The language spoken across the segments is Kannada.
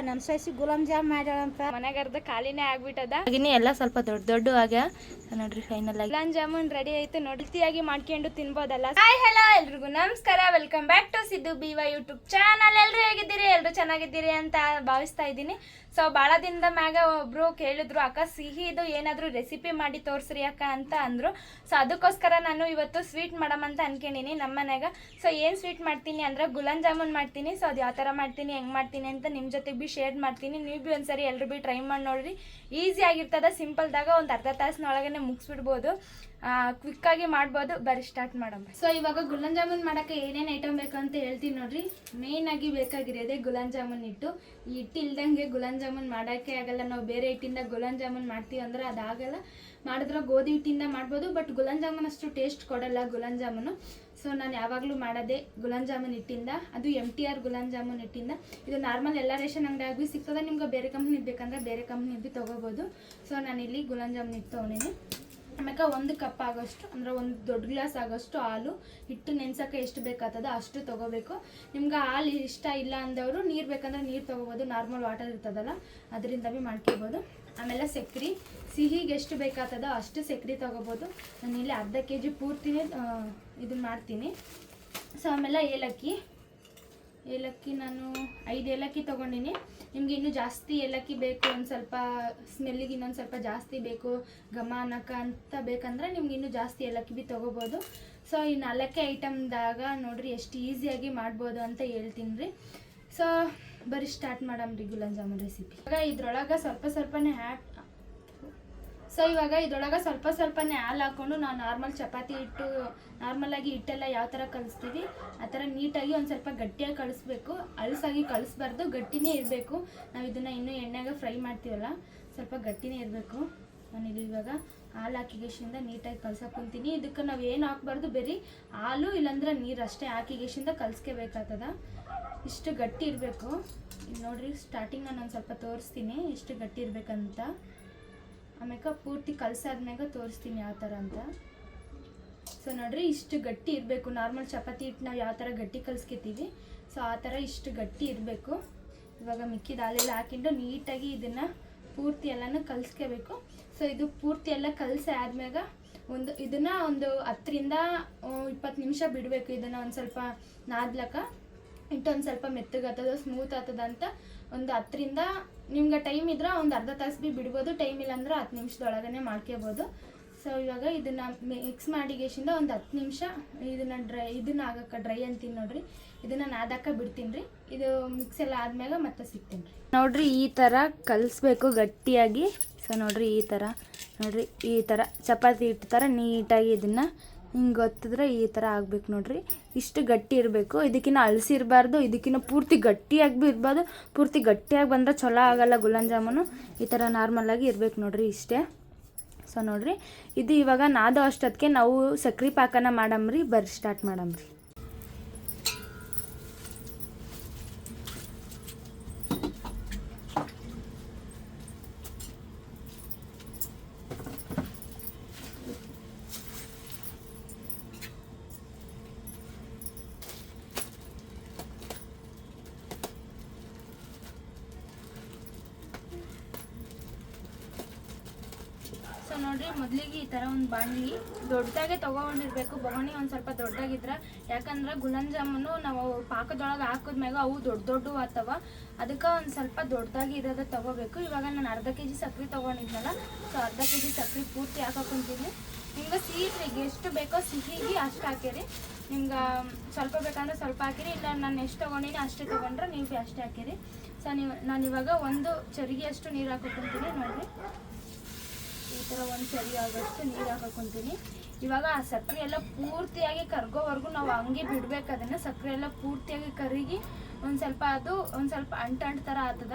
ನಮ್ಮ ಸಸಿ ಗುಲಾಬ್ ಜಾಮ್ ಮಾಡ್ಯಾಳಂತ ಮನೆಗರ್ದ ಖಾಲಿನೇ ಆಗ್ಬಿಟ್ಟದ. ಎಲ್ಲ ಸ್ವಲ್ಪ ದೊಡ್ಡ ದೊಡ್ಡ ಆಗ್ಯ ನೋಡ್ರಿ. ಫೈನಲ್ ಆಗಿ ಗುಲಾಬ್ ಜಾಮೂನ್ ರೆಡಿ ಆಯ್ತು. ನೋಡ್ತಿಯಾಗಿ ಮಾಡ್ಕೊಂಡು ತಿನ್ಬೋದಲ್ಲ. ಹಾಯ್ ಹಲೋ ಎಲ್ರಿಗೂ ನಮಸ್ಕಾರ, welcome back to Siddu BY YouTube channel. ಎಲ್ರು ಹೇಗಿದ್ದೀರಿ? ಎಲ್ರು ಚೆನ್ನಾಗಿದ್ದೀರಿ ಅಂತ ಭಾವಿಸ್ತಾ ಇದ್ದೀನಿ. ಸೊ ಭಾಳ ದಿನದ ಮ್ಯಾಗ ಒಬ್ರು ಕೇಳಿದ್ರು, ಅಕ್ಕ ಸಿಹಿದು ಏನಾದರೂ ರೆಸಿಪಿ ಮಾಡಿ ತೋರಿಸ್ರಿ ಅಕ್ಕ ಅಂತ ಅಂದರು. ಸೊ ಅದಕ್ಕೋಸ್ಕರ ನಾನು ಇವತ್ತು ಸ್ವೀಟ್ ಮಾಡಮಂತ ಅನ್ಕೊಂಡಿನಿ ನಮ್ಮ ಮನ್ಯಾಗ. ಸೊ ಏನು ಸ್ವೀಟ್ ಮಾಡ್ತೀನಿ ಅಂದ್ರೆ ಗುಲಾಬ್ ಜಾಮೂನ್ ಮಾಡ್ತೀನಿ. ಸೊ ಅದು ಯಾವ ಥರ ಮಾಡ್ತೀನಿ, ಹೆಂಗೆ ಮಾಡ್ತೀನಿ ಅಂತ ನಿಮ್ಮ ಜೊತೆಗೆ ಬಿ ಶೇರ್ ಮಾಡ್ತೀನಿ. ನೀವು ಬಿ ಒಂದ್ಸರಿ ಎಲ್ಲರೂ ಬಿ ಟ್ರೈ ಮಾಡಿ ನೋಡ್ರಿ. ಈಸಿ ಆಗಿರ್ತದ, ಸಿಂಪಲ್ದಾಗ ಒಂದು ಅರ್ಧ ತಾಸಿನೊಳಗನೆ ಮುಗಿಸ್ಬಿಡ್ಬೋದು, ಕ್ವಿಕ್ಕಾಗಿ ಮಾಡ್ಬೋದು. ಬರೀ ಸ್ಟಾರ್ಟ್ ಮಾಡೋಣ. ಸೊ ಇವಾಗ ಗುಲಾಬ್ ಜಾಮೂನ್ ಮಾಡೋಕ್ಕೆ ಏನೇನು ಐಟಮ್ ಬೇಕು ಅಂತ ಹೇಳ್ತೀನಿ ನೋಡ್ರಿ. ಮೇಯ್ನಾಗಿ ಬೇಕಾಗಿರೋದೆ ಗುಲಾಬ್ ಜಾಮೂನ್ ಹಿಟ್ಟು. ಈ ಹಿಟ್ಟು ಇಲ್ದಂಗೆ ಗುಲಾಬ್ ಜಾಮೂನ್ ಮಾಡೋಕ್ಕೆ ಆಗಲ್ಲ. ನಾವು ಬೇರೆ ಹಿಟ್ಟಿಂದ ಗುಲಾಬ್ ಜಾಮೂನ್ ಮಾಡ್ತೀವಿ ಅಂದ್ರೆ ಅದಾಗಲ್ಲ. ಮಾಡಿದ್ರೆ ಗೋಧಿ ಹಿಟ್ಟಿಂದ ಮಾಡ್ಬೋದು, ಬಟ್ ಗುಲಾಬ್ ಜಾಮೂನ್ ಅಷ್ಟು ಟೇಸ್ಟ್ ಕೊಡಲ್ಲ ಗುಲಾಬ್ ಜಾಮೂನು. ಸೊ ನಾನು ಯಾವಾಗಲೂ ಮಾಡೋದೇ ಗುಲಾಬ್ ಜಾಮೂನ್ ಹಿಟ್ಟಿಂದ, ಅದು MTR ಗುಲಾಬ್ ಜಾಮೂನ್ ಹಿಟ್ಟಿಂದ. ಇದು ನಾರ್ಮಲ್ ಎಲ್ಲ ರೇಷನ್ ಅಂಗಡಿಯಾಗಿ ಸಿಗ್ತದೆ. ನಿಮ್ಗೆ ಬೇರೆ ಕಂಪ್ನಿ ಬೇಕಂದ್ರೆ ಬೇರೆ ಕಂಪ್ನಿ ಬಿ ತೊಗೋಬೋದು. ಸೊ ನಾನಿಲ್ಲಿ ಗುಲಾಬ್ ಜಾಮೂನ್ ಹಿಟ್ಟು ತೊಗೊಂಡಿನಿ. ಆಮೇಲೆ 1 ಕಪ್ ಆಗೋಷ್ಟು ಅಂದ್ರೆ 1 ದೊಡ್ಡ ಗ್ಲಾಸ್ ಆಗೋಷ್ಟು ಹಾಲು, ಹಿಟ್ಟು ನೆನ್ಸೋಕೆ ಎಷ್ಟು ಬೇಕಾಗ್ತದ ಅಷ್ಟು ತೊಗೋಬೇಕು. ನಿಮ್ಗೆ ಹಾಲು ಇಷ್ಟ ಇಲ್ಲ ಅಂದವರು ನೀರು ಬೇಕಂದ್ರೆ ನೀರು ತೊಗೋಬೋದು. ನಾರ್ಮಲ್ ವಾಟರ್ ಇರ್ತದಲ್ಲ ಅದರಿಂದ ಭೀ ಮಾಡ್ಕೊಬೋದು. ಆಮೇಲೆ ಸಕ್ರೆ, ಸಿಹಿಗೆ ಎಷ್ಟು ಬೇಕಾಗ್ತದೋ ಅಷ್ಟು ಸಕ್ರೆ ತೊಗೋಬೋದು. ನಾನಿಲ್ಲಿ ಅರ್ಧ kg ಪೂರ್ತಿನೇ ಇದನ್ನು ಮಾಡ್ತೀನಿ. ಸೊ ಆಮೇಲೆ ಏಲಕ್ಕಿ ನಾನು 5 ಏಲಕ್ಕಿ ತೊಗೊಂಡಿನಿ. ನಿಮ್ಗೆ ಇನ್ನೂ ಜಾಸ್ತಿ ಏಲಕ್ಕಿ ಬೇಕು, ಒಂದು ಸ್ವಲ್ಪ ಸ್ಮೆಲ್ಲಿಗೆ ಇನ್ನೊಂದು ಸ್ವಲ್ಪ ಜಾಸ್ತಿ ಬೇಕು, ಘಮ ಅನ್ನಕ ಅಂತ ಬೇಕಂದ್ರೆ ನಿಮ್ಗೆ ಇನ್ನೂ ಜಾಸ್ತಿ ಏಲಕ್ಕಿ ಬಿ ತೊಗೋಬೋದು. ಸೊ ಈ 4 ಐಟಮ್ದಾಗ ನೋಡ್ರಿ ಎಷ್ಟು ಈಸಿಯಾಗಿ ಮಾಡ್ಬೋದು ಅಂತ ಹೇಳ್ತೀನಿ ರೀ. ಸೊ ಬರೀ ಸ್ಟಾರ್ಟ್ ಮಾಡಮ್ರಿ ಗುಲಾಬ್ ಜಾಮೂನ್ ರೆಸಿಪಿ. ಇವಾಗ ಇದ್ರೊಳಗೆ ಸ್ವಲ್ಪನೇ ಸ್ವಲ್ಪನೇ ಹಾಲು ಹಾಕ್ಕೊಂಡು ನಾವು ನಾರ್ಮಲ್ ಚಪಾತಿ ಹಿಟ್ಟು ನಾರ್ಮಲಾಗಿ ಹಿಟ್ಟೆಲ್ಲ ಯಾವ ಥರ ಕಲಿಸ್ತೀವಿ ಆ ಥರ ನೀಟಾಗಿ ಒಂದು ಸ್ವಲ್ಪ ಗಟ್ಟಿಯಾಗಿ ಕಳಿಸ್ಬೇಕು. ಅಳಸಾಗಿ ಕಳಿಸ್ಬಾರ್ದು, ಗಟ್ಟಿನೇ ಇರಬೇಕು. ನಾವು ಇದನ್ನು ಇನ್ನೂ ಎಣ್ಣೆಗೆ ಫ್ರೈ ಮಾಡ್ತೀವಲ್ಲ, ಸ್ವಲ್ಪ ಗಟ್ಟಿನೇ ಇರಬೇಕು. ನಾನಿಲ್ಲಿ ಇವಾಗ ಹಾಲು ಹಾಕಿಗೆಶಿಂದ ನೀಟಾಗಿ ಕಲ್ಸಕ್ಕೆ ಇದಕ್ಕೆ ನಾವು ಏನು ಹಾಕ್ಬಾರ್ದು, ಬರೀ ಹಾಲು ಇಲ್ಲಾಂದ್ರೆ ನೀರು ಅಷ್ಟೇ ಹಾಕಿಗೆಶಿಂದ ಕಲಿಸ್ಕೋಬೇಕಾಗ್ತದ. ಇಷ್ಟು ಗಟ್ಟಿ ಇರಬೇಕು. ಇಲ್ಲಿ ನೋಡಿರಿ, ಸ್ಟಾರ್ಟಿಂಗ್ ನಾನು ಒಂದು ಸ್ವಲ್ಪ ತೋರಿಸ್ತೀನಿ ಎಷ್ಟು ಗಟ್ಟಿ ಇರಬೇಕಂತ. ಆಮೇಲೆ ಪೂರ್ತಿ ಕಲಸಾದ್ಮ್ಯಾಗ ತೋರಿಸ್ತೀನಿ ಯಾವ ಥರ ಅಂತ. ಸೊ ನೋಡ್ರಿ, ಇಷ್ಟು ಗಟ್ಟಿ ಇರಬೇಕು. ನಾರ್ಮಲ್ ಚಪಾತಿ ಹಿಟ್ಟು ನಾವು ಯಾವ ಥರ ಗಟ್ಟಿ ಕಲಿಸ್ಕೊತೀವಿ, ಸೊ ಆ ಥರ ಇಷ್ಟು ಗಟ್ಟಿ ಇರಬೇಕು. ಇವಾಗ ಮಿಕ್ಕಿದ ಹಾಲೆಲ್ಲ ಹಾಕಿಕೊಂಡು ನೀಟಾಗಿ ಇದನ್ನು ಪೂರ್ತಿ ಎಲ್ಲನೂ ಕಲಿಸ್ಕೋಬೇಕು. ಸೊ ಇದು ಪೂರ್ತಿ ಎಲ್ಲ ಕಲಸಿ ಆದ್ಮ್ಯಾಗ ಇದನ್ನು ಒಂದು 10 ರಿಂದ 20 ನಿಮಿಷ ಬಿಡಬೇಕು. ಇದನ್ನು ಒಂದು ಸ್ವಲ್ಪ ನಾದ್ಲಕ್ಕ ಹಿಟ್ಟು ಒಂದು ಸ್ವಲ್ಪ ಮೆತ್ತಗಾಗ್ತದ, ಸ್ಮೂತ್ ಆಗ್ತದ ಅಂತ ಒಂದು 10 ರಿಂದ ನಿಮ್ಗೆ ಟೈಮ್ ಇದ್ರೆ ಒಂದು ಅರ್ಧ ತಾಸು ಬಿ ಬಿಡ್ಬೋದು. ಟೈಮ್ ಇಲ್ಲ ಅಂದ್ರೆ 10 ನಿಮಿಷದೊಳಗನೆ ಮಾಡ್ಕೋಬೋದು. ಸೊ ಇವಾಗ ಇದನ್ನು ಮಿಕ್ಸ್ ಮಾಡಿಗೆಶಿಂದ ಒಂದು 10 ನಿಮಿಷ ಇದನ್ನು ಆಗಕ್ಕೆ ಡ್ರೈ ಅಂತೀನಿ ನೋಡ್ರಿ. ಇದನ್ನು ನಾದಕ್ಕೆ ಬಿಡ್ತೀನಿ ರೀ. ಇದು ಮಿಕ್ಸ್ ಎಲ್ಲ ಆದ್ಮ್ಯಾಗ ಮತ್ತೆ ಸಿಗ್ತೀನಿ ರೀ. ನೋಡ್ರಿ, ಈ ಥರ ಕಲಿಸ್ಬೇಕು ಗಟ್ಟಿಯಾಗಿ. ಸೊ ನೋಡ್ರಿ, ಈ ಥರ ಚಪಾತಿ ಹಿಟ್ಟು ಥರ ನೀಟಾಗಿ ಇದನ್ನು ಹಿಂಗೆ ಒತ್ತಿದ್ರೆ ಈ ಥರ ಆಗ್ಬೇಕು ನೋಡ್ರಿ. ಇಷ್ಟು ಗಟ್ಟಿ ಇರಬೇಕು. ಇದಕ್ಕಿಂತ ಅಳಸಿರಬಾರ್ದು, ಇದಕ್ಕಿಂತ ಪೂರ್ತಿ ಗಟ್ಟಿಯಾಗಿ ಭೀ ಇರಬಾರ್ದು. ಪೂರ್ತಿ ಗಟ್ಟಿಯಾಗಿ ಬಂದರೆ ಚಲೋ ಆಗಲ್ಲ ಗುಲಾಬ್ ಜಾಮೂನು. ಈ ಥರ ನಾರ್ಮಲಾಗಿ ಇರಬೇಕು ನೋಡ್ರಿ, ಇಷ್ಟೇ. ಸೊ ನೋಡ್ರಿ, ಇದು ಇವಾಗ ನಾದೋ ಅಷ್ಟೊತ್ತಿಗೆ ನಾವು ಸಕ್ರೆ ಪಾಕನ ಮಾಡಮ್ರಿ. ಬರ್ರಿ ಸ್ಟಾರ್ಟ್ ಮಾಡಮ್ರಿ. ಸೊ ನೋಡ್ರಿ, ಮೊದಲಿಗೆ ಈ ಥರ ಒಂದು ಬಾಣಲಿ ದೊಡ್ಡದಾಗೆ ತೊಗೊಂಡಿರ್ಬೇಕು. ಬೊಗಣಿ ಒಂದು ಸ್ವಲ್ಪ ದೊಡ್ಡದಾಗಿದ್ರೆ, ಯಾಕಂದ್ರೆ ಗುಲಾಬ್ ಜಾಮೂನು ನಾವು ಪಾಕದೊಳಗೆ ಹಾಕಿದ್ಮ್ಯಾಗ ಅವು ದೊಡ್ಡ ಆಗ್ತವ. ಅದಕ್ಕೆ ಒಂದು ಸ್ವಲ್ಪ ದೊಡ್ಡದಾಗಿ ಇರೋದು ತೊಗೋಬೇಕು. ಇವಾಗ ನಾನು ಅರ್ಧ kg ಸಕ್ರೆ ತೊಗೊಂಡಿದ್ನಲ್ಲ, ಸೊ ಅರ್ಧ kg ಸಕ್ರೆ ಪೂರ್ತಿ ಹಾಕೊಂತೀನಿ. ನಿಮ್ಗೆ ಸಿಹಿಗೆ ಎಷ್ಟು ಬೇಕೋ ಸಿಹಿಗೆ ಅಷ್ಟು ಹಾಕಿರಿ. ನಿಮ್ಗೆ ಸ್ವಲ್ಪ ಬೇಕಂದ್ರೆ ಸ್ವಲ್ಪ ಹಾಕಿರಿ, ಇಲ್ಲ ನಾನು ಎಷ್ಟು ತೊಗೊಂಡಿನಿ ಅಷ್ಟೇ ತೊಗೊಂಡ್ರೆ ನೀವು ಭೀ ಅಷ್ಟೇ ಹಾಕಿರಿ. ಸೊ ನಾನು ಇವಾಗ ಒಂದು ಚರಿಗೆ ನೀರು ಹಾಕೊಂತೀನಿ ನೋಡ್ರಿ. ಈ ಥರ ಒಂದು ಚರಿ ಆಗೋಷ್ಟು ನೀರು ಹಾಕೊಂತೀನಿ. ಇವಾಗ ಆ ಸಕ್ಕರೆ ಎಲ್ಲ ಪೂರ್ತಿಯಾಗಿ ಕರ್ಗೋವರೆಗೂ ನಾವು ಹಂಗೆ ಬಿಡ್ಬೇಕು. ಅದನ್ನು ಸಕ್ಕರೆ ಎಲ್ಲ ಪೂರ್ತಿಯಾಗಿ ಕರಗಿ ಒಂದು ಸ್ವಲ್ಪ ಅಂಟು ಥರ ಆಗ್ತದ.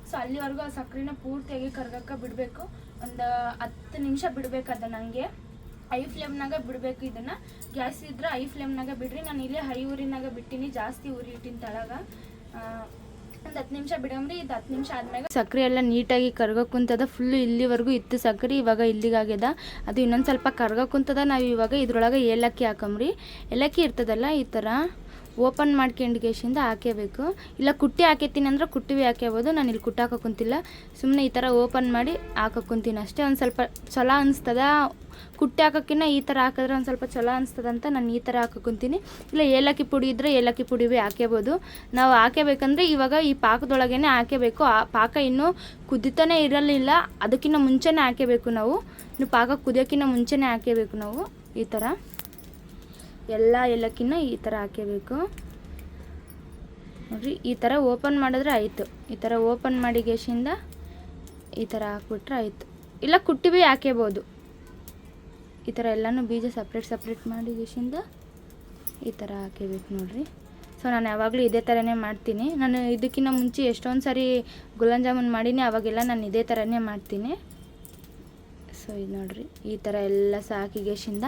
ಸೊ ಅಲ್ಲಿವರೆಗೂ ಆ ಸಕ್ಕರೆನ ಪೂರ್ತಿಯಾಗಿ ಕರ್ಗಕ್ಕೆ ಬಿಡಬೇಕು. ಒಂದು 10 ನಿಮಿಷ ಬಿಡಬೇಕು. ಅದನ್ನು ಹಂಗೆ ಹೈ ಫ್ಲೇಮ್ನಾಗ ಬಿಡಬೇಕು. ಇದನ್ನು ಗ್ಯಾಸ್ ಇದ್ರೆ ಹೈ ಫ್ಲೇಮ್ನಾಗ ಬಿಡ್ರಿ. ನಾನು ಇಲ್ಲೇ ಹೈ ಊರಿನಾಗ ಬಿಟ್ಟಿನಿ, ಜಾಸ್ತಿ ಉರಿ ಇಟ್ಟಿನ ತಳಗ. ಒಂದು 10 ನಿಮಿಷ ಬಿಡಮ್ರಿ. ಇದು 10 ನಿಮಿಷ ಆದ್ಮೇಲೆ ಸಕ್ಕರೆ ಎಲ್ಲ ನೀಟಾಗಿ ಕರ್ಗೋಕ್ಕುಂತದ. ಫುಲ್ಲು ಇಲ್ಲಿವರೆಗೂ ಇತ್ತು ಸಕ್ಕರೆ, ಇವಾಗ ಇಲ್ಲಿಗಾಗ್ಯದ. ಅದು ಇನ್ನೊಂದು ಸ್ವಲ್ಪ ಕರ್ಗೋಕ್ಕುಂತದ. ನಾವು ಇವಾಗ ಇದ್ರೊಳಗೆ ಏಲಕ್ಕಿ ಹಾಕಮ್ರಿ. ಏಲಕ್ಕಿ ಇರ್ತದಲ್ಲ, ಈ ಥರ ಓಪನ್ ಮಾಡ್ಕೊಂಡ್ಗೇಶಿಂದ ಹಾಕೇಬೇಕು. ಇಲ್ಲ ಕುಟ್ಟಿ ಹಾಕೇತೀನಿ ಅಂದ್ರೆ ಕುಟ್ಟಿವಿ ಹಾಕ್ಯಬೋದು. ನಾನು ಇಲ್ಲಿ ಕುಟ್ಟಿ ಹಾಕೋಕ್ಕುಂತಿಲ್ಲ, ಸುಮ್ಮನೆ ಈ ಥರ ಓಪನ್ ಮಾಡಿ ಹಾಕೋಕ್ಕುಂತೀನಿ ಅಷ್ಟೇ. ಒಂದು ಸ್ವಲ್ಪ ಚಲೋ ಅನಿಸ್ತದ, ಕುಟ್ಟಿ ಹಾಕೋಕ್ಕಿಂತ ಈ ಥರ ಹಾಕಿದ್ರೆ ಒಂದು ಸ್ವಲ್ಪ ಚಲೋ ಅನಿಸ್ತದಂತ ನಾನು ಈ ಥರ ಹಾಕೋಕ್ಕುಂತೀನಿ. ಇಲ್ಲ ಏಲಕ್ಕಿ ಪುಡಿ ಇದ್ದರೆ ಏಲಕ್ಕಿ ಪುಡಿ ಭೀ ಹಾಕ್ಯಬೋದು. ನಾವು ಹಾಕಬೇಕಂದ್ರೆ ಇವಾಗ ಈ ಪಾಕದೊಳಗೇ ಹಾಕಬೇಕು. ಆ ಪಾಕ ಇನ್ನೂ ಕುದಿತಾನೆ ಇರಲಿಲ್ಲ, ಅದಕ್ಕಿಂತ ಮುಂಚೆನೇ ಹಾಕಬೇಕು ನಾವು. ಇನ್ನು ಪಾಕ ಕುದಿಯೋಕ್ಕಿಂತ ಮುಂಚೆನೇ ಹಾಕಬೇಕು ನಾವು. ಈ ಥರ ಎಲ್ಲ ಏಲಕ್ಕಿನ ಈ ಥರ ಹಾಕಬೇಕು ನೋಡಿರಿ. ಈ ಥರ ಓಪನ್ ಮಾಡಿದ್ರೆ ಆಯಿತು. ಈ ಥರ ಓಪನ್ ಮಾಡಿ ಗ್ಯಾಸಿಂದ ಈ ಥರ ಹಾಕ್ಬಿಟ್ರೆ ಆಯಿತು. ಇಲ್ಲ ಕುಟ್ಟಿ ಭೀ ಹಾಕ್ಯಬೋದು. ಈ ಥರ ಎಲ್ಲನೂ ಬೀಜ ಸಪ್ರೇಟ್ ಮಾಡಿ ಗ್ಯಾಸಿಂದ ಈ ಥರ ಹಾಕಬೇಕು ನೋಡಿರಿ. ಸೊ ನಾನು ಯಾವಾಗಲೂ ಇದೇ ಥರನೇ ಮಾಡ್ತೀನಿ. ನಾನು ಇದಕ್ಕಿಂತ ಮುಂಚೆ ಎಷ್ಟೊಂದು ಸಾರಿ ಗುಲಾಬ್ ಜಾಮೂನ್ ಮಾಡೀನಿ, ಅವಾಗೆಲ್ಲ ನಾನು ಇದೇ ಥರನೇ ಮಾಡ್ತೀನಿ. ಸೊ ಇದು ನೋಡಿರಿ, ಈ ಥರ ಎಲ್ಲ ಸಾಕಿ ಗ್ಯಾಸಿಂದ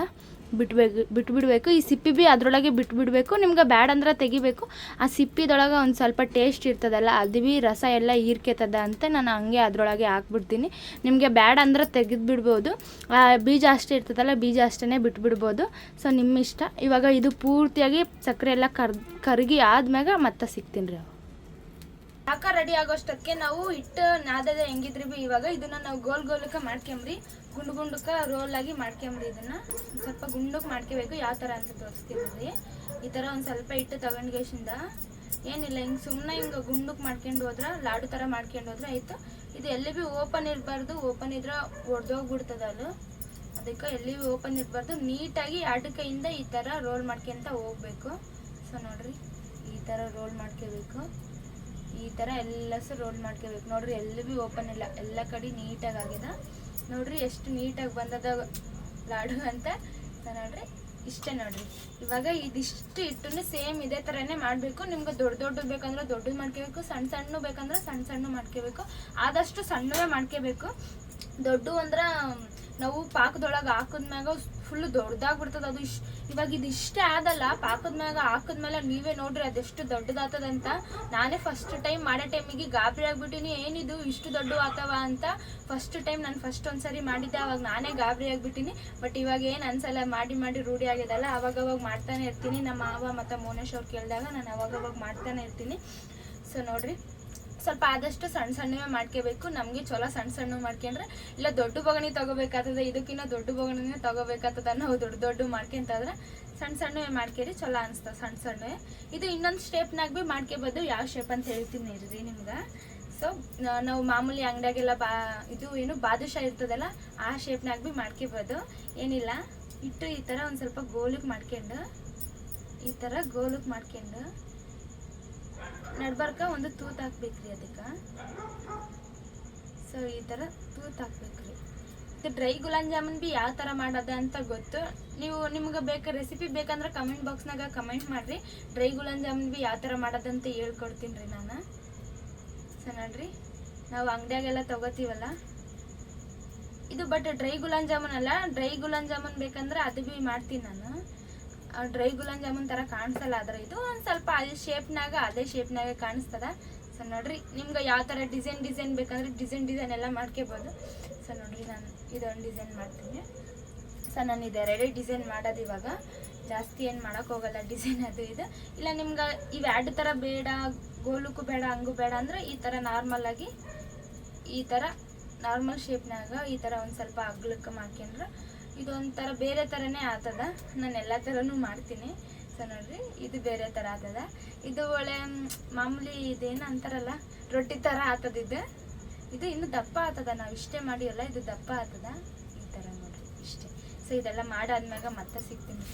ಬಿಟ್ಬಿಡ್ಬೇಕು. ಈ ಸಿಪ್ಪಿ ಭೀ ಅದರೊಳಗೆ ಬಿಟ್ಬಿಡಬೇಕು. ನಿಮ್ಗೆ ಬ್ಯಾಡ ಅಂದ್ರೆ ತೆಗಿಬೇಕು. ಆ ಸಿಪ್ಪಿದೊಳಗೆ ಒಂದು ಸ್ವಲ್ಪ ಟೇಸ್ಟ್ ಇರ್ತದಲ್ಲ, ಅದು ಭೀ ರಸ ಎಲ್ಲ ಹೀರ್ಕೆತದ ಅಂತ ನಾನು ಹಂಗೆ ಅದರೊಳಗೆ ಹಾಕ್ಬಿಡ್ತೀನಿ. ನಿಮಗೆ ಬ್ಯಾಡ ಅಂದ್ರೆ ತೆಗೆದುಬಿಡ್ಬೋದು. ಬೀಜ ಅಷ್ಟೇ ಇರ್ತದಲ್ಲ, ಬೀಜ ಅಷ್ಟೇ ಬಿಟ್ಬಿಡ್ಬೋದು. ಸೊ ನಿಮ್ಮ ಇಷ್ಟ. ಇವಾಗ ಇದು ಪೂರ್ತಿಯಾಗಿ ಸಕ್ಕರೆ ಎಲ್ಲ ಕರಗಿ ಆದ್ಮ್ಯಾಗ ಮತ್ತೆ ಸಿಗ್ತೀನಿ ರೀ. ಪಾಕ ರೆಡಿ ಆಗೋಷ್ಟಕ್ಕೆ ನಾವು ಹಿಟ್ಟು ನಾದದ ಹೆಂಗಿದ್ರಿ ಭೀ ಇವಾಗ ಇದನ್ನು ನಾವು ಗೋಲ್ಗೆ ಮಾಡ್ಕೊಂಬ್ರಿ. ಗುಂಡಕ್ಕೆ ರೋಲ್ ಆಗಿ ಮಾಡ್ಕೊಂಬ್ರಿ. ಇದನ್ನು ಸ್ವಲ್ಪ ಗುಂಡಕ್ಕೆ ಮಾಡ್ಕೋಬೇಕು. ಯಾವ ಥರ ಅಂತ ತೋರಿಸ್ತೀವಿ. ಈ ಥರ ಒಂದು ಸ್ವಲ್ಪ ಹಿಟ್ಟು ತಗೊಂಡ್ಗೇಶಿಂದ ಏನಿಲ್ಲ, ಹಿಂಗೆ ಸುಮ್ಮನೆ ಹಿಂಗೆ ಗುಂಡಕ್ಕೆ ಮಾಡ್ಕೊಂಡು ಹೋದ್ರೆ ಲಾಡು ಥರ ಮಾಡ್ಕೊಂಡು ಹೋದ್ರೆ ಆಯಿತು. ಇದು ಎಲ್ಲಿ ಭೀ ಓಪನ್ ಇರಬಾರ್ದು. ಓಪನ್ ಇದ್ರೆ ಒಡೆದೋಗ್ಬಿಡ್ತದೆ ಅದು. ಅದಕ್ಕೆ ಎಲ್ಲಿ ಭೀ ಓಪನ್ ಇರಬಾರ್ದು. ನೀಟಾಗಿ ಎರಡು ಕೈಯಿಂದ ಈ ಥರ ರೋಲ್ ಮಾಡ್ಕೊಂತ ಹೋಗ್ಬೇಕು. ಸೊ ನೋಡಿರಿ, ಈ ಥರ ರೋಲ್ ಮಾಡ್ಕೋಬೇಕು. ಈ ಥರ ಎಲ್ಲಸು ರೋಲ್ ಮಾಡ್ಕೋಬೇಕು ನೋಡಿರಿ. ಎಲ್ಲಿ ಭೀ ಓಪನ್ ಇಲ್ಲ, ಎಲ್ಲ ಕಡೆ ನೀಟಾಗಿ ಆಗ್ಯದ ನೋಡಿರಿ. ಎಷ್ಟು ನೀಟಾಗಿ ಬಂದದ ಲಾಡು ಅಂತ. ನೋಡಿರಿ ಇಷ್ಟೇ ನೋಡಿರಿ. ಇವಾಗ ಇದಿಷ್ಟು ಹಿಟ್ಟನ್ನು ಸೇಮ್ ಇದೇ ಥರನೇ ಮಾಡಬೇಕು. ನಿಮ್ಗೆ ದೊಡ್ಡ ಬೇಕಂದ್ರೆ ದೊಡ್ಡದು ಮಾಡ್ಕೋಬೇಕು, ಸಣ್ಣ ಬೇಕಂದ್ರೆ ಸಣ್ಣ ಮಾಡ್ಕೋಬೇಕು. ಆದಷ್ಟು ಸಣ್ಣವೇ ಮಾಡ್ಕೋಬೇಕು. ದೊಡ್ಡ ಅಂದ್ರೆ ನಾವು ಪಾಕದೊಳಗೆ ಹಾಕಿದ್ಮ್ಯಾಗ ಫುಲ್ಲು ದೊಡ್ಡದಾಗ್ಬಿಡ್ತದೆ ಅದು. ಇವಾಗ ಇದಿಷ್ಟೇ ಆದಲ್ಲ, ಪಾಕದ್ಮ್ಯಾಗ ಹಾಕಿದ್ಮೇಲೆ ನೀವೇ ನೋಡ್ರಿ ಅದೆಷ್ಟು ದೊಡ್ಡದಾಗ್ತದಂತ. ನಾನೇ ಫಸ್ಟ್ ಟೈಮ್ ಮಾಡೋ ಟೈಮಿಗೆ ಗಾಬರಿ ಆಗ್ಬಿಟ್ಟಿನಿ, ಏನಿದು ಇಷ್ಟು ದೊಡ್ಡ ಆತವ ಅಂತ. ಫಸ್ಟ್ ಟೈಮ್ ನಾನು ಒಂದ್ಸರಿ ಮಾಡಿದ್ದೆ, ಅವಾಗ ನಾನೇ ಗಾಬರಿ ಆಗ್ಬಿಟ್ಟಿನಿ. ಬಟ್ ಇವಾಗ ಏನು ಅನ್ಸಲ್ಲ, ಮಾಡಿ ರೂಢಿ ಆಗಿದಲ್ಲ. ಅವಾಗವಾಗ ಮಾಡ್ತಾನೆ ಇರ್ತೀನಿ. ನಮ್ಮ ಮಾವ ಮತ್ತು ಮೋನೇಶ್ ಅವ್ರು ಕೇಳಿದಾಗ ನಾನು ಅವಾಗವಾಗ ಮಾಡ್ತಾನೆ ಇರ್ತೀನಿ. ಸೊ ನೋಡ್ರಿ, ಸ್ವಲ್ಪ ಆದಷ್ಟು ಸಣ್ಣವೇ ಮಾಡ್ಕೋಬೇಕು. ನಮಗೆ ಚಲೋ ಸಣ್ಣ ಮಾಡ್ಕೊಂಡ್ರೆ ಇಲ್ಲ ದೊಡ್ಡ ಬೊಗಣಿ ತೊಗೋಬೇಕಾಗ್ತದೆ. ಇದಕ್ಕಿಂತ ದೊಡ್ಡ ಬೊಗಣಿನೇ ತೊಗೋಬೇಕಾಗ್ತದೆ. ನಾವು ದೊಡ್ಡ ಮಾಡ್ಕೊಂತಾದ್ರೆ ಸಣ್ಣವೇ ಮಾಡ್ಕೇರಿ, ಚಲೋ ಅನಿಸ್ತದೆ ಸಣ್ಣವೇ. ಇದು ಇನ್ನೊಂದು ಸ್ಟೆಪ್ನಾಗ ಭೀ ಮಾಡ್ಕೋಬೋದು. ಯಾವ ಶೇಪ್ ಅಂತ ಹೇಳ್ತೀನಿ ಇರ್ರಿ ನಿಮ್ಗೆ. ಸೊ ನಾವು ಮಾಮೂಲಿ ಅಂಗಡಿಯಾಗೆಲ್ಲ ಇದು ಏನು ಬಾದುಷಾ ಇರ್ತದಲ್ಲ, ಆ ಶೇಪ್ನಾಗ ಭೀ ಮಾಡ್ಕೋಬೋದು. ಏನಿಲ್ಲ, ಇಟ್ಟು ಈ ಥರ ಒಂದು ಸ್ವಲ್ಪ ಗೋಲಕ್ಕೆ ಮಾಡ್ಕೊಂಡು ಈ ಥರ ಗೋಲಕ್ಕೆ ಮಾಡ್ಕೊಂಡು ನಡ್ಬರ್ಕ ಒಂದು ತೂತ್ ಹಾಕ್ಬೇಕ್ರಿ ಅದಕ್ಕೆ. ಸೊ ಈ ಥರ ತೂತ್ ಹಾಕ್ಬೇಕ್ರಿ. ಇದು ಡ್ರೈ ಗುಲಾಬ್ ಜಾಮೂನ್ ಭೀ ಯಾವ ಥರ ಮಾಡೋದ ಅಂತ ಗೊತ್ತು. ನಿಮ್ಗೆ ರೆಸಿಪಿ ಬೇಕಂದ್ರೆ ಕಮೆಂಟ್ ಬಾಕ್ಸ್ನಾಗ ಕಮೆಂಟ್ ಮಾಡಿರಿ. ಡ್ರೈ ಗುಲಾಬ್ ಜಾಮೂನ್ ಭೀ ಯಾವ ಥರ ಮಾಡೋದಂತ ಹೇಳ್ಕೊಡ್ತೀನಿ ರೀ ನಾನು. ಸೊ ನೋಡ್ರಿ, ನಾವು ಅಂಗಡಿಯಾಗೆಲ್ಲ ತೊಗೋತೀವಲ್ಲ ಇದು. ಬಟ್ ಡ್ರೈ ಗುಲಾಬ್ ಜಾಮೂನ್ ಅಲ್ಲ, ಡ್ರೈ ಗುಲಾಬ್ ಜಾಮೂನ್ ಬೇಕಂದ್ರೆ ಅದು ಭೀ ಮಾಡ್ತೀನಿ ನಾನು. ಡ್ರೈ ಗುಲಾಬ್ ಜಾಮೂನ್ ಥರ ಕಾಣಿಸಲ್ಲ, ಆದರೆ ಇದು ಒಂದು ಸ್ವಲ್ಪ ಅದೇ ಶೇಪ್ನಾಗ ಕಾಣಿಸ್ತದ. ಸೊ ನೋಡ್ರಿ, ನಿಮ್ಗೆ ಯಾವ ಥರ ಡಿಸೈನ್ ಬೇಕಂದ್ರೆ ಡಿಸೈನ್ ಎಲ್ಲ ಮಾಡ್ಕೋಬೋದು. ಸೊ ನೋಡ್ರಿ, ನಾನು ಇದೊಂದು ಡಿಸೈನ್ ಮಾಡ್ತೀನಿ. ಸೊ ನಾನು ಇದೆರಡೇ ಡಿಸೈನ್ ಮಾಡೋದು ಇವಾಗ. ಜಾಸ್ತಿ ಏನು ಮಾಡೋಕ್ಕೆ ಹೋಗಲ್ಲ ಡಿಸೈನ್ ಅದು ಇದು. ಇಲ್ಲ ನಿಮ್ಗೆ ಇವು ಎರಡು ಥರ ಬೇಡ, ಗೋಲಕ್ಕೂ ಬೇಡ ಹಂಗೂ ಬೇಡ ಅಂದರೆ ಈ ಥರ ನಾರ್ಮಲಾಗಿ ಈ ಥರ ನಾರ್ಮಲ್ ಶೇಪ್ನಾಗ ಈ ಥರ ಒಂದು ಸ್ವಲ್ಪ ಅಗ್ಲಕ್ಕೆ ಮಾಡ್ಕೊಂಡ್ರೆ ಇದೊಂಥರ ಬೇರೆ ಥರನೇ ಆಗ್ತದ. ನಾನು ಎಲ್ಲ ಥರನೂ ಮಾಡ್ತೀನಿ. ಸೊ ನೋಡ್ರಿ, ಇದು ಬೇರೆ ಥರ ಆಗ್ತದ. ಇದು ಒಳ್ಳೆ ಮಾಮೂಲಿ ಇದೇನು ಅಂತಾರಲ್ಲ, ರೊಟ್ಟಿ ಥರ ಆಗ್ತದ. ಇದು ಇನ್ನೂ ದಪ್ಪ ಆಗ್ತದ. ನಾವು ಇಷ್ಟೇ ಮಾಡಿವಲ್ಲ, ಇದು ದಪ್ಪ ಆಗ್ತದ. ಈ ಥರ ನೋಡ್ರಿ ಇಷ್ಟೇ. ಸೊ ಇದೆಲ್ಲ ಮಾಡಾದ್ಮ್ಯಾಗ ಮತ್ತೆ ಸಿಗ್ತೀನಿ.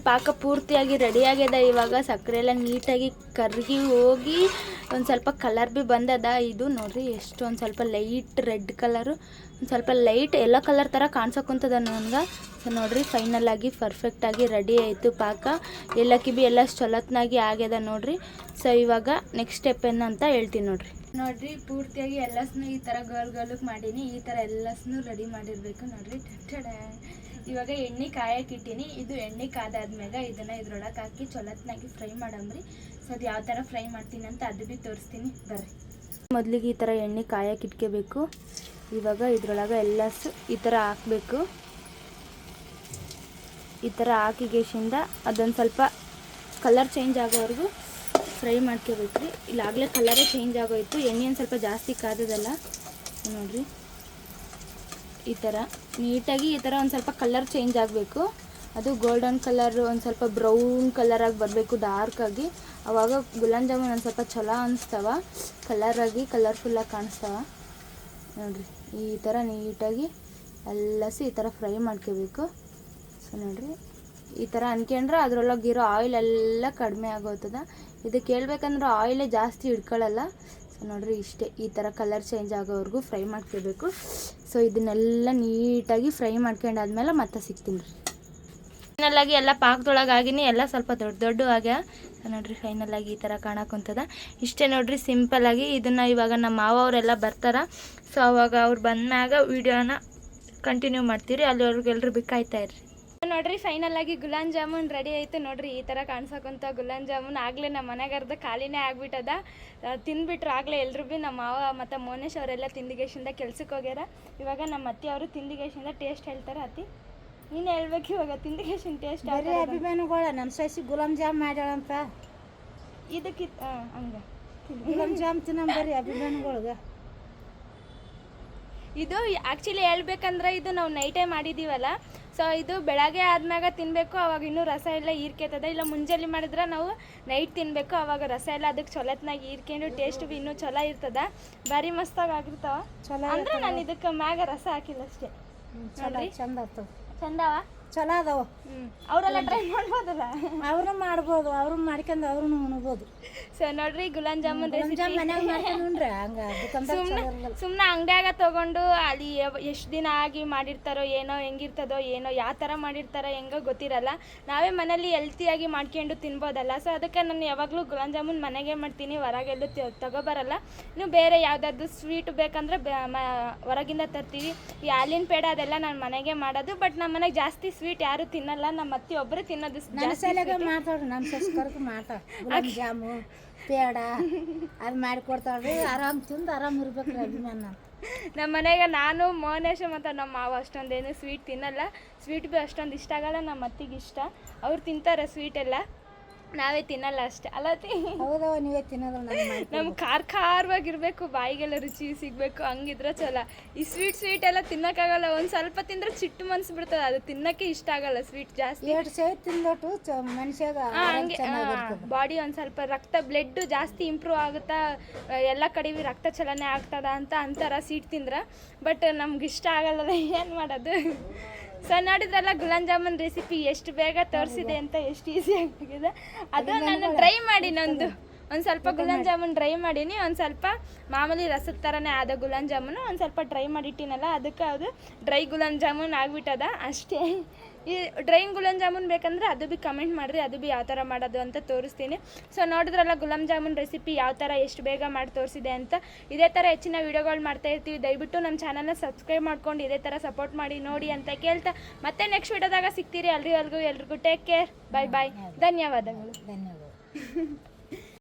ಪಾಕ ಪೂರ್ತಿಯಾಗಿ ರೆಡಿ ಆಗ್ಯದ. ಇವಾಗ ಸಕ್ಕರೆ ಎಲ್ಲ ನೀಟಾಗಿ ಕರಗಿ ಹೋಗಿ ಒಂದು ಸ್ವಲ್ಪ ಕಲರ್ ಭೀ ಬಂದದ. ಇದು ನೋಡ್ರಿ ಎಷ್ಟು ಒಂದು ಸ್ವಲ್ಪ ಲೈಟ್ ರೆಡ್ ಕಲರು, ಒಂದು ಸ್ವಲ್ಪ ಲೈಟ್ ಎಲ್ಲೋ ಕಲರ್ ಥರ ಕಾಣಿಸೋಕ್ಕುಂತದ ನನಗೆ. ಸೊ ನೋಡ್ರಿ, ಫೈನಲ್ ಆಗಿ ಪರ್ಫೆಕ್ಟಾಗಿ ರೆಡಿ ಆಯಿತು ಪಾಕ. ಏಲಕ್ಕಿ ಭೀ ಎಲ್ಲ ಚೊಲತ್ನಾಗಿ ಆಗ್ಯದ ನೋಡ್ರಿ. ಸೊ ಇವಾಗ ನೆಕ್ಸ್ಟ್ ಸ್ಟೆಪ್ ಏನಂತ ಹೇಳ್ತೀನಿ ನೋಡ್ರಿ. ಪೂರ್ತಿಯಾಗಿ ಎಲ್ಲಸನ್ನು ಈ ಥರ ಗೋಲಕ್ಕೆ ಮಾಡೀನಿ. ಈ ಥರ ಎಲ್ಲಸನ್ನು ರೆಡಿ ಮಾಡಿರಬೇಕು ನೋಡ್ರಿ. ಇವಾಗ ಎಣ್ಣೆ ಕಾಯಕ್ಕೆ ಇಟ್ಟೀನಿ. ಇದು ಎಣ್ಣೆ ಕಾದಾದ್ಮೇಲೆ ಇದನ್ನು ಇದ್ರೊಳಗೆ ಹಾಕಿ ಚೊಲತ್ನಾಗಿ ಫ್ರೈ ಮಾಡಂಬ್ರಿ. ಸೊ ಅದು ಯಾವ ಥರ ಫ್ರೈ ಮಾಡ್ತೀನಿ ಅಂತ ಅದು ಭೀ ತೋರಿಸ್ತೀನಿ ಬರ್ರಿ. ಮೊದಲಿಗೆ ಈ ಥರ ಎಣ್ಣೆ ಕಾಯಕ್ಕೆ ಇಟ್ಕೋಬೇಕು. ಇವಾಗ ಇದ್ರೊಳಗೆ ಎಲ್ಲಸು ಈ ಥರ ಹಾಕಬೇಕು. ಈ ಥರ ಹಾಕಿಗೇಶಿಂದ ಅದೊಂದು ಸ್ವಲ್ಪ ಕಲರ್ ಚೇಂಜ್ ಆಗೋವರೆಗೂ ಫ್ರೈ ಮಾಡ್ಕೋಬೇಕು ರೀ. ಇಲ್ಲಾಗಲೇ ಕಲರೇ ಚೇಂಜ್ ಆಗೋಯ್ತು, ಎಣ್ಣೆ ಒಂದು ಸ್ವಲ್ಪ ಜಾಸ್ತಿ ಕಾದದಲ್ಲ ನೋಡಿರಿ. ಈ ಥರ ನೀಟಾಗಿ ಈ ಥರ ಒಂದು ಸ್ವಲ್ಪ ಕಲರ್ ಚೇಂಜ್ ಆಗಬೇಕು. ಅದು ಗೋಲ್ಡನ್ ಕಲರ್ ಒಂದು ಸ್ವಲ್ಪ ಬ್ರೌನ್ ಕಲರಾಗಿ ಬರಬೇಕು, ಡಾರ್ಕಾಗಿ. ಆವಾಗ ಗುಲಾಬ್ ಜಾಮೂನ್ ಒಂದು ಸ್ವಲ್ಪ ಚಲೋ ಅನಿಸ್ತಾವ, ಕಲರಾಗಿ ಕಲರ್ಫುಲ್ಲಾಗಿ ಕಾಣಿಸ್ತಾವ ನೋಡಿರಿ. ಈ ಥರ ನೀಟಾಗಿ ಎಲ್ಲಸಿ ಈ ಥರ ಫ್ರೈ ಮಾಡ್ಕೋಬೇಕು. ಸೊ ನೋಡಿರಿ, ಈ ಥರ ಅನ್ಕೊಂಡ್ರೆ ಅದರೊಳಗಿರೋ ಆಯಿಲ್ ಎಲ್ಲ ಕಡಿಮೆ ಆಗೋಗ್ತದ. ಇದಕ್ಕೆ ಹೇಳ್ಬೇಕಂದ್ರೆ ಆಯಿಲೇ ಜಾಸ್ತಿ ಹಿಡ್ಕೊಳ್ಳಲ್ಲ. ಸೊ ನೋಡಿರಿ ಇಷ್ಟೇ, ಈ ಥರ ಕಲರ್ ಚೇಂಜ್ ಆಗೋವರೆಗೂ ಫ್ರೈ ಮಾಡ್ಕೋಬೇಕು. ಸೊ ಇದನ್ನೆಲ್ಲ ನೀಟಾಗಿ ಫ್ರೈ ಮಾಡ್ಕೊಂಡಾದ್ಮೇಲೆ ಮತ್ತೆ ಸಿಗ್ತೀನಿ ರೀ. ಫೈನಲಾಗಿ ಎಲ್ಲ ಪಾಕದೊಳಗಾಗಿನಿ, ಎಲ್ಲ ಸ್ವಲ್ಪ ದೊಡ್ಡ ಆಗ್ಯ. ನೋಡಿರಿ ಫೈನಲಾಗಿ ಈ ಥರ ಕಾಣಕ್ಕಂತದ. ಇಷ್ಟೇ ನೋಡಿರಿ ಸಿಂಪಲ್ಲಾಗಿ. ಇದನ್ನು ಇವಾಗ ನಮ್ಮ ಮಾವ ಅವರೆಲ್ಲ ಬರ್ತಾರೆ. ಸೊ ಅವಾಗ ಅವ್ರು ಬಂದ್ಮ್ಯಾಗ ವೀಡಿಯೋನ ಕಂಟಿನ್ಯೂ ಮಾಡ್ತೀರಿ. ಅಲ್ಲಿವರೆಗೂ ಎಲ್ಲರೂ ಬೇಕಾಯ್ತಾಯಿರ್ರಿ. ನೋಡಿರಿ ಫೈನಲಾಗಿ ಗುಲಾಬ್ ಜಾಮೂನ್ ರೆಡಿ ಆಯಿತು. ನೋಡಿರಿ ಈ ಥರ ಕಾಣ್ಸಕ್ಕಂಥ ಗುಲಾಬ್ ಜಾಮೂನ್ ಆಗಲೇ ನಮ್ಮ ಮನೆಗಾರ್ದ ಖಾಲಿನೇ ಆಗ್ಬಿಟ್ಟದ. ತಿಂದುಬಿಟ್ರು ಆಗಲೇ ಎಲ್ಲರೂ ಭೀ. ನಮ್ಮ ಮಾವ ಮತ್ತು ಮೋನೇಶ್ ಅವರೆಲ್ಲ ತಿಂದಿಗೇಶಿಂದ ಕೆಲ್ಸಕ್ಕೆ ಹೋಗ್ಯಾರ. ಇವಾಗ ನಮ್ಮ ಅತ್ತಿ ಅವರು ತಿಂದಿಗೇಶಿಂದ ಟೇಸ್ಟ್ ಹೇಳ್ತಾರೆ. ಅತ್ತಿ ನೀನು ಹೇಳ್ಬೇಕು ಇವಾಗ ತಿಂದಿಗೇಶಿನ ಟೇಸ್ಟ್. ಬರೀ ಅಭಿಮಾನಿಗಳ ನಮ್ಮ ಸಸಿ ಗುಲಾಬ್ ಜಾಮ್ ಮಾಡ್ಯಾಳಂತ ಇದಕ್ಕೆ ಹಂಗೆ ಗುಲಾಬ್ ಜಾಮ್ ತಿನ್ನಂಬರಿ ಅಭಿಮಾನಿಗಳ್ಗೆ. ಇದು ಆ್ಯಕ್ಚುಲಿ ಹೇಳ್ಬೇಕಂದ್ರೆ ಇದು ನಾವು ನೈಟೇ ಮಾಡಿದ್ದೀವಲ್ಲ. ಸೊ ಇದು ಬೆಳಗ್ಗೆ ಆದ್ಮ್ಯಾಗ ತಿನ್ನಬೇಕು, ಅವಾಗ ಇನ್ನೂ ರಸ ಎಲ್ಲ ಹೀರ್ಕೆತದ. ಇಲ್ಲ ಮುಂಜಾನೆ ಮಾಡಿದ್ರೆ ನಾವು ನೈಟ್ ತಿನ್ನಬೇಕು, ಅವಾಗ ರಸ ಎಲ್ಲ ಅದಕ್ಕೆ ಚೊಲತ್ನಾಗ ಹೀರ್ಕೊಂಡು ಟೇಸ್ಟ್ ಭೀ ಇನ್ನೂ ಚಲೋ ಇರ್ತದ. ಭಾರಿ ಮಸ್ತಾಗಿ ಆಗಿರ್ತಾವ. ಅಂದ್ರೆ ನಾನು ಇದಕ್ಕೆ ಮ್ಯಾಗ ರಸ ಹಾಕಿಲ್ಲ ಅಷ್ಟೇ. ಚಲೋ ಚಂದ ಆಗ್ತವ, ಚಂದವ, ಚಲೋ ಅದಾವ. ಅವರೆಲ್ಲ ಟ್ರೈ ಮಾಡ್ಬೋದಲ್ಲ, ಅವ್ರು ಮಾಡ್ಬೋದು, ಅವ್ರು ಮಾಡ್ಕೊಂಡು ಅವ್ರು ಉಣ್ಬೋದು. ಸೊ ನೋಡ್ರಿ ಗುಲಾಬ್ ಜಾಮೂನ್ ರೆಸಿಪಿ ಮನ್ಯಾಗ ಮಾಡ್ಕೊಂಡು ಉಣ್ರಿ. ಹಂಗ ಸುಮ್ಮನೆ ಅಂಗಡಿಯಾಗ ತೊಗೊಂಡು ಅಲ್ಲಿ ಎಷ್ಟು ದಿನ ಆಗಿ ಮಾಡಿರ್ತಾರೋ ಏನೋ, ಹೆಂಗಿರ್ತದೋ ಏನೋ, ಯಾವ ಥರ ಮಾಡಿರ್ತಾರೋ ಹೆಂಗೋ ಗೊತ್ತಿರಲ್ಲ. ನಾವೇ ಮನೇಲಿ ಹೆಲ್ತಿಯಾಗಿ ಮಾಡ್ಕೊಂಡು ತಿನ್ಬೋದಲ್ಲ. ಸೊ ಅದಕ್ಕೆ ನಾನು ಯಾವಾಗಲೂ ಗುಲಾಬ್ ಜಾಮೂನ್ ಮನೆಗೆ ಮಾಡ್ತೀನಿ, ಹೊರಗೆಲ್ಲೂ ತಗೋಬರಲ್ಲ. ಇನ್ನು ಬೇರೆ ಯಾವುದಾದ್ರು ಸ್ವೀಟ್ ಬೇಕಂದ್ರೆ ಹೊರಗಿಂದ ತರ್ತೀವಿ. ಈ ಹಾಲಿನ ಪೇಡ ಅದೆಲ್ಲ ನಾನು ಮನೆಗೆ ಮಾಡೋದು. ಬಟ್ ನಮ್ಮ ಮನೆಗೆ ಜಾಸ್ತಿ ಸ್ವೀಟ್ ಯಾರು ತಿನ್ನಲ್ಲ, ನಮ್ಮ ಅತ್ತಿ ಒಬ್ಬರು ತಿನ್ನೋದು. ಮಾಡ್ತಾವ್ರಿ ನಮ್ಮ ಸಸ್ಕರ್ಗೂ ಮಾಡ್ತಾವ ಗುಲಾಬ್ ಜಾಮು ಪೇಡ ಅದು ಮಾಡಿಕೊಡ್ತಾಳ್ರಿ. ಆರಾಮ್ ತಿಂದು ಆರಾಮ್ ಇರ್ಬೇಕ್ರಿ ಅಭಿಮಾನ. ನಮ್ಮ ಮನೆಗೆ ನಾನು ಮೋನೇಶ ಮತ್ತು ನಮ್ಮ ಮಾವ ಅಷ್ಟೊಂದೇನು ಸ್ವೀಟ್ ತಿನ್ನಲ್ಲ. ಸ್ವೀಟ್ ಭೀ ಅಷ್ಟೊಂದು ಇಷ್ಟ ಆಗಲ್ಲ. ನಮ್ಮ ಅತ್ತಿಗೆ ಇಷ್ಟ, ಅವ್ರು ತಿಂತಾರೆ ಸ್ವೀಟ್ ಎಲ್ಲ, ನಾವೇ ತಿನ್ನಲ್ಲ ಅಷ್ಟೇ. ಅಲ್ಲತ್ತಿ ಹೌದವ, ನೀವೇ ತಿನ್ನೋದು. ನಮ್ಗೆ ಖಾರವಾಗಿರ್ಬೇಕು, ಬಾಯಿಗೆಲ್ಲ ರುಚಿ ಸಿಗಬೇಕು, ಹಂಗಿದ್ರೆ ಚಲೋ. ಈ ಸ್ವೀಟ್ ಎಲ್ಲ ತಿನ್ನೋಕ್ಕಾಗಲ್ಲ. ಒಂದು ಸ್ವಲ್ಪ ತಿಂದ್ರೆ ಸಿಟ್ಟು ಮನ್ಸು ಬಿಡ್ತದೆ, ಅದು ತಿನ್ನೋಕ್ಕೆ ಇಷ್ಟ ಆಗಲ್ಲ ಸ್ವೀಟ್ ಜಾಸ್ತಿ. ಎಷ್ಟು ಸೇರಿ ತಿಂದೊಟ್ಟು ಮನುಷ್ಯಾಗ ಹಂಗೆ ಬಾಡಿ ಒಂದು ಸ್ವಲ್ಪ ರಕ್ತ ಬ್ಲಡ್ ಜಾಸ್ತಿ ಇಂಪ್ರೂವ್ ಆಗುತ್ತಾ, ಎಲ್ಲ ಕಡೆ ರಕ್ತ ಚಲನೆ ಆಗ್ತದ ಅಂತ ಅಂತಾರ ಸ್ವೀಟ್ ತಿಂದ್ರೆ. ಬಟ್ ನಮ್ಗೆ ಇಷ್ಟ ಆಗಲ್ಲ, ಏನು ಮಾಡೋದು. ಸೊ ನೋಡಿದ್ರಲ್ಲ ಗುಲಾಬ್ ಜಾಮೂನ್ ರೆಸಿಪಿ ಎಷ್ಟು ಬೇಗ ತೋರಿಸಿದೆ ಅಂತ, ಎಷ್ಟು ಈಸಿ ಆಗಿದೆ. ಅದು ನಾನು ಟ್ರೈ ಮಾಡಿ ಒಂದು ಸ್ವಲ್ಪ ಗುಲಾಬ್ ಜಾಮೂನ್ ಡ್ರೈ ಮಾಡೀನಿ. ಒಂದು ಸ್ವಲ್ಪ ಮಾಮೂಲಿ ರಸದ ಥರನೇ ಆದ ಗುಲಾಬ್ ಜಾಮೂನು ಒಂದು ಸ್ವಲ್ಪ ಡ್ರೈ ಮಾಡಿಟ್ಟಿನಲ್ಲ, ಅದಕ್ಕೆ ಅದು ಡ್ರೈ ಗುಲಾಬ್ ಜಾಮೂನ್ ಆಗಿಬಿಟ್ಟದ ಅಷ್ಟೇ. ಈ ಡ್ರೈ ಗುಲಾಬ್ ಜಾಮೂನ್ ಬೇಕಂದ್ರೆ ಅದು ಭೀ ಕಮೆಂಟ್ ಮಾಡಿರಿ, ಅದು ಭೀ ಯಾವ ಥರ ಮಾಡೋದು ಅಂತ ತೋರಿಸ್ತೀನಿ. ಸೊ ನೋಡಿದ್ರಲ್ಲ ಗುಲಾಬ್ ಜಾಮೂನ್ ರೆಸಿಪಿ ಯಾವ ಥರ ಎಷ್ಟು ಬೇಗ ಮಾಡಿ ತೋರಿಸಿದೆ ಅಂತ. ಇದೇ ಥರ ಹೆಚ್ಚಿನ ವೀಡಿಯೋಗಳು ಮಾಡ್ತಾ ಇರ್ತೀವಿ. ದಯವಿಟ್ಟು ನಮ್ಮ ಚಾನಲ್ನ ಸಬ್ಸ್ಕ್ರೈಬ್ ಮಾಡ್ಕೊಂಡು ಇದೇ ಥರ ಸಪೋರ್ಟ್ ಮಾಡಿ ನೋಡಿ ಅಂತ ಕೇಳ್ತಾ ಮತ್ತೆ ನೆಕ್ಸ್ಟ್ ವೀಡಿಯೋದಾಗ ಸಿಗ್ತೀರಿ. ಎಲ್ರಿಗೂ ಟೇಕ್ ಕೇರ್, ಬಾಯ್ ಬಾಯ್, ಧನ್ಯವಾದಗಳು.